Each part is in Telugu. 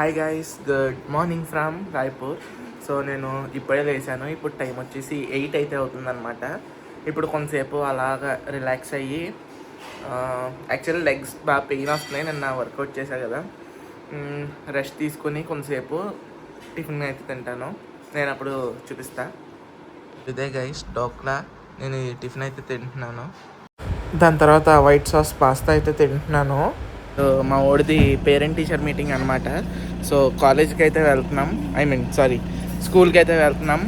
Hi guys, good morning from Raipur. So నేను ఇప్పుడే లేచాను. ఇప్పుడు టైం వచ్చేసి 8 అయితే అవుతుందన్నమాట. ఇప్పుడు కొంతసేపు అలాగా రిలాక్స్ అయ్యి యాక్చువల్లీ లెగ్స్ బాగా పెయిన్ వస్తున్నాయి. నిన్న వర్కౌట్ చేశాను కదా, రెస్ట్ తీసుకొని కొంతసేపు టిఫిన్ అయితే తింటాను. నేను అప్పుడు చూపిస్తా. ఇదే గైస్ డోక్లా. నేను ఈ టిఫిన్ అయితే తింటున్నాను. దాని తర్వాత వైట్ సాస్ పాస్తా అయితే తింటున్నాను. మా ఓడిది పేరెంట్ టీచర్ మీటింగ్ అనమాట. సో కాలేజ్కి అయితే వెళ్తున్నాం, స్కూల్కి అయితే వెళ్తున్నాం.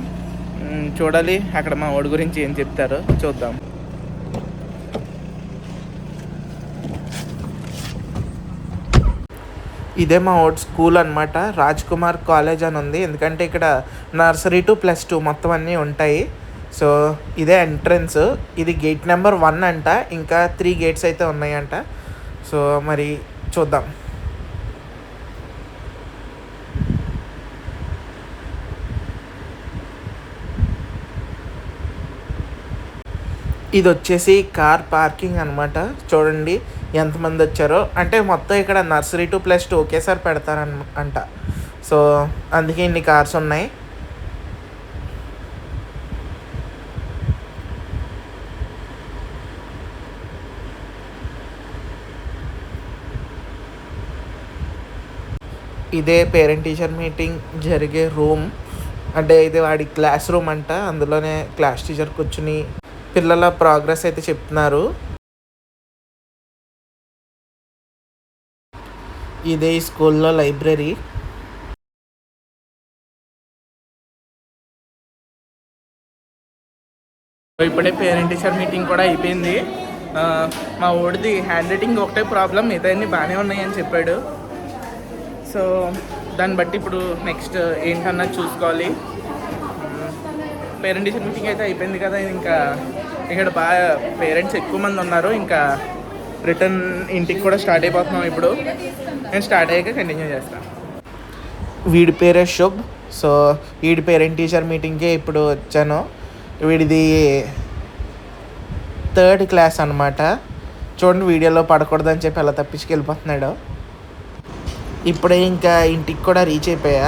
చూడాలి అక్కడ మా ఓడి గురించి ఏం చెప్తారో చూద్దాం. ఇదే మా ఓడి స్కూల్ అనమాట. రాజ్ కుమార్ కాలేజ్ అని ఉంది, ఎందుకంటే ఇక్కడ నర్సరీ టు +2 మొత్తం అన్నీ ఉంటాయి. సో ఇదే ఎంట్రన్స్. ఇది గేట్ నెంబర్ 1 అంట. ఇంకా 3 గేట్స్ అయితే ఉన్నాయంట. సో మరి చూద్దాం. ఇది వచ్చేసి కార్ పార్కింగ్ అనమాట. చూడండి ఎంతమంది వచ్చారో. అంటే మొత్తం ఇక్కడ నర్సరీ టు +2 ఒకేసారి పెడతారంట. సో అందుకే ఇన్ని కార్స్ ఉన్నాయి. ఇదే పేరెంట్ టీచర్ మీటింగ్ జరిగే రూమ్. అంటే ఇది వాడి క్లాస్ రూమ్ అంట. అందులోనే క్లాస్ టీచర్ కూర్చుని పిల్లల ప్రోగ్రెస్ అయితే చెప్తున్నారు. ఇదే ఈ స్కూల్లో లైబ్రరీ. ఇప్పుడే పేరెంట్ టీచర్ మీటింగ్ కూడా అయిపోయింది. మా ఓడిది హ్యాండ్ రైటింగ్ ఒకటే ప్రాబ్లం, మిగతాన్ని బాగానే ఉన్నాయని చెప్పాడు. సో దాన్ని బట్టి ఇప్పుడు నెక్స్ట్ ఏంటన్నది చూసుకోవాలి. పేరెంట్ టీచర్ మీటింగ్ అయితే అయిపోయింది కదా, ఇంకా ఇక్కడ బాగా పేరెంట్స్ ఎక్కువ మంది ఉన్నారు. ఇంకా రిటర్న్ ఇంటికి కూడా స్టార్ట్ అయిపోతున్నాం. ఇప్పుడు నేను స్టార్ట్ అయ్యాక కంటిన్యూ చేస్తాను. వీడి పేరే శుభ్. సో వీడి పేరెంట్ టీచర్ మీటింగ్కే ఇప్పుడు వచ్చాను. వీడిది 3rd క్లాస్ అనమాట. చూడండి వీడియోలో పడకూడదని చెప్పి అలా తప్పించుకెళ్ళిపోతున్నాడు. ఇప్పుడే ఇంకా ఇంటికి కూడా రీచ్ అయిపోయా.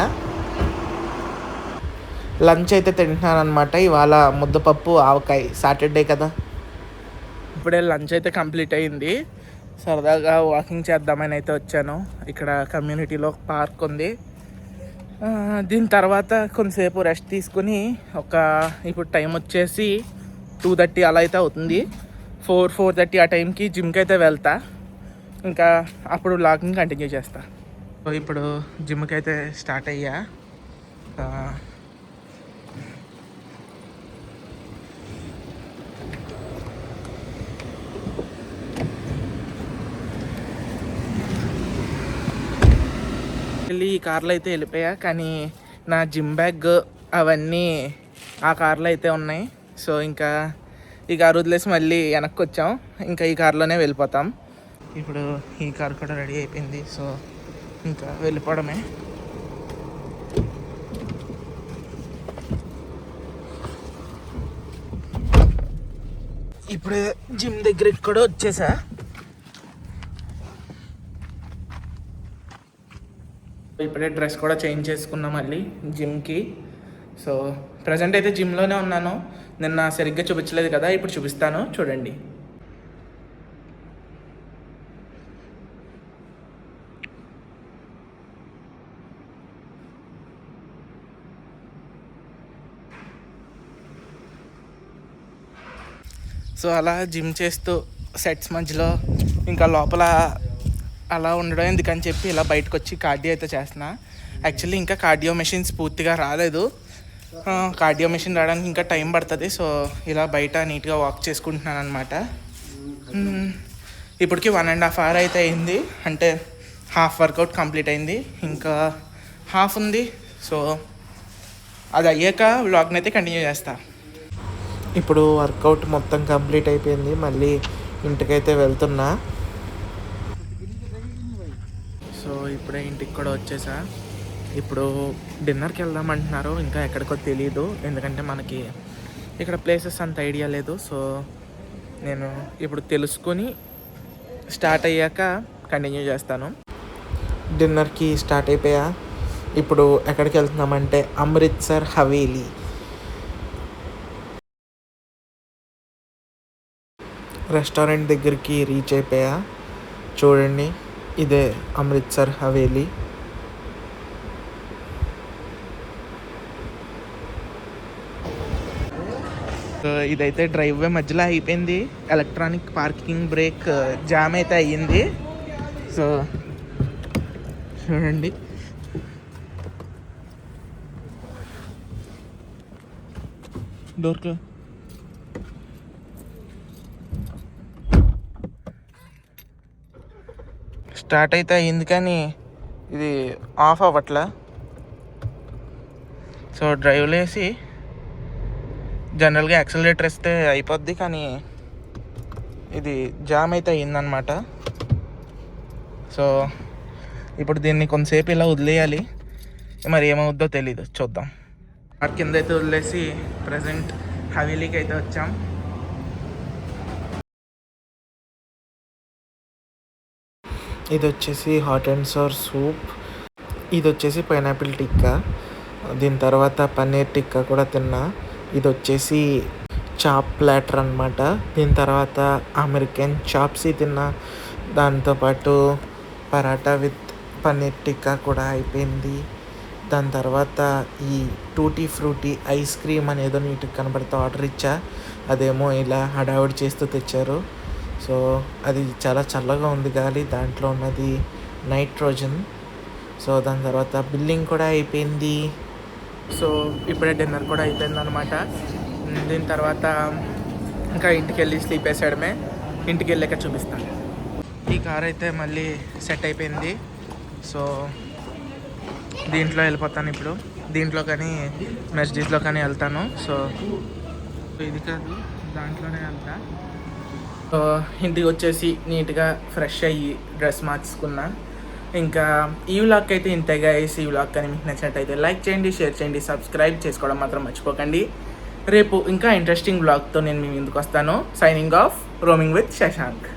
లంచ్ అయితే తింటున్నాను అనమాట. ఇవాళ ముద్దపప్పు ఆవకాయ, సాటర్డే కదా. ఇప్పుడే లంచ్ అయితే కంప్లీట్ అయింది. సరదాగా వాకింగ్ చేద్దామని అయితే వచ్చాను. ఇక్కడ కమ్యూనిటీలో పార్క్ ఉంది. దీని తర్వాత కొంతసేపు రెస్ట్ తీసుకుని ఇప్పుడు టైం వచ్చేసి 2:30 అలా అయితే అవుతుంది. 4:30 ఆ టైంకి జిమ్కి అయితే వెళ్తా. ఇంకా అప్పుడు లాగింగ్ కంటిన్యూ చేస్తా. సో ఇప్పుడు జిమ్కి అయితే స్టార్ట్ అయ్యా. ఈ కార్లో అయితే వెళ్ళిపోయా, కానీ నా జిమ్ బ్యాగ్ అవన్నీ ఆ కార్లో అయితే ఉన్నాయి. సో ఇంకా ఈ కారు వదిలేసి మళ్ళీ వెనక్కి వచ్చాం. ఇంకా ఈ కార్లోనే వెళ్ళిపోతాం. ఇప్పుడు ఈ కార్ కూడా రెడీ అయిపోయింది. సో ఇంకా వెళ్ళిపోవడమే. ఇప్పుడే జిమ్ దగ్గరికి కూడా వచ్చేసా. ఇప్పుడే డ్రెస్ కూడా చేంజ్ చేసుకున్నా మళ్ళీ జిమ్కి. సో ప్రజెంట్ అయితే జిమ్లోనే ఉన్నాను. నిన్న సరిగ్గా చూపించలేదు కదా, ఇప్పుడు చూపిస్తాను చూడండి. సో అలా జిమ్ చేస్తూ సెట్స్ మధ్యలో ఇంకా లోపల అలా ఉండడం ఎందుకని చెప్పి ఇలా బయటకు వచ్చి కార్డియో అయితే చేస్తున్నా. యాక్చువల్లీ ఇంకా కార్డియో మెషిన్స్ పూర్తిగా రాలేదు. కార్డియో మెషిన్ రావడానికి ఇంకా టైం పడుతుంది. సో ఇలా బయట నీట్గా వాక్ చేసుకుంటున్నాను అనమాట. ఇప్పటికి 1.5 hour అయితే అయింది. అంటే హాఫ్ వర్కౌట్ కంప్లీట్ అయింది, ఇంకా హాఫ్ ఉంది. సో అది అయ్యాక వ్లాగ్ని అయితే కంటిన్యూ చేస్తా. ఇప్పుడు వర్కౌట్ మొత్తం కంప్లీట్ అయిపోయింది. మళ్ళీ ఇంటికైతే వెళ్తున్నా. సో ఇప్పుడే ఇంటికి కూడా వచ్చేసా. ఇప్పుడు డిన్నర్కి వెళ్దామంటున్నారు. ఇంకా ఎక్కడికో తెలియదు, ఎందుకంటే మనకి ఇక్కడ ప్లేసెస్ అంత ఐడియా లేదు. సో నేను ఇప్పుడు తెలుసుకొని స్టార్ట్ అయ్యాక కంటిన్యూ చేస్తాను. డిన్నర్కి స్టార్ట్ అయిపోయా. ఇప్పుడు ఎక్కడికి వెళ్తున్నామంటే అమృత్సర్ హవేలీ. రెస్టారెంట్ దగ్గరికి రీచ్ అయిపోయా. చూడండి, ఇదే అమృత్సర్ హవేలీ. ఇదైతే డ్రైవ్ వే మధ్యలో అయిపోయింది. ఎలక్ట్రానిక్ పార్కింగ్ బ్రేక్ జామ్ అయితే అయ్యింది. సో చూడండి, డోర్కి స్టార్ట్ అయితే అయ్యింది కానీ ఇది ఆఫ్ అవ్వట్లే. సో డ్రైవ్లో వేసి జనరల్గా యాక్సిలరేటర్ ఇస్తే అయిపోద్ది, కానీ ఇది జామ్ అయితే అయ్యిందనమాట. సో ఇప్పుడు దీన్ని కొంతసేపు ఇలా వదిలేయాలి, మరి ఏమవుద్దో తెలీదు, చూద్దాం. వాటి కింద అయితే వదిలేసి ప్రజెంట్ హవేలీకి అయితే వచ్చాం. ఇది వచ్చేసి హాట్ అండ్ సోర్ సూప్, ఇది వచ్చేసి పైనాపిల్ టిక్కా, దీని తర్వాత పన్నీర్ టిక్కా కూడా తిన్నా. ఇది వచ్చేసి చాప్ ప్లాటర్ అనమాట. దీని తర్వాత అమెరికన్ చాప్సీ తిన్నా. దాంతోపాటు పరాటా విత్ పన్నీర్ టిక్కా కూడా అయిపోయింది. దాని తర్వాత ఈ టూటీ ఫ్రూటీ ఐస్ క్రీమ్ అనేదో నీటికి కనబడితే ఆర్డర్ ఇచ్చా. అదేమో ఇలా హడావుడి చేస్తూ తెచ్చారు. సో అది చాలా చల్లగా ఉంది గాలి, దాంట్లో ఉన్నది నైట్రోజన్. సో దాని తర్వాత బిల్లింగ్ కూడా అయిపోయింది. సో ఇప్పుడే డిన్నర్ కూడా అయిపోయింది అనమాట. దీని తర్వాత ఇంకా ఇంటికి వెళ్ళి స్లీప్ వేసేయడమే. ఇంటికి వెళ్ళాక చూపిస్తాను. ఈ కార్ అయితే మళ్ళీ సెట్ అయిపోయింది. సో దీంట్లో వెళ్ళిపోతాను ఇప్పుడు. దీంట్లో కానీ మెర్సిడీస్లో కానీ వెళ్తాను. సో ఇది కాదు, దాంట్లోనే వెళ్తా. సో ఇంటికి వచ్చేసి నీట్గా ఫ్రెష్ అయ్యి డ్రెస్ మార్చుకున్నా. ఇంకా ఈ వ్లాగ్ అయితే ఇంతే గైస్. ఈ వ్లాగ్ కానీ మీకు నచ్చినట్టయితే లైక్ చేయండి, షేర్ చేయండి, సబ్స్క్రైబ్ చేసుకోవడం మాత్రం మర్చిపోకండి. రేపు ఇంకా ఇంట్రెస్టింగ్ వ్లాగ్తో నేను మీ ముందుకు వస్తాను. Signing off, roaming with Shashank.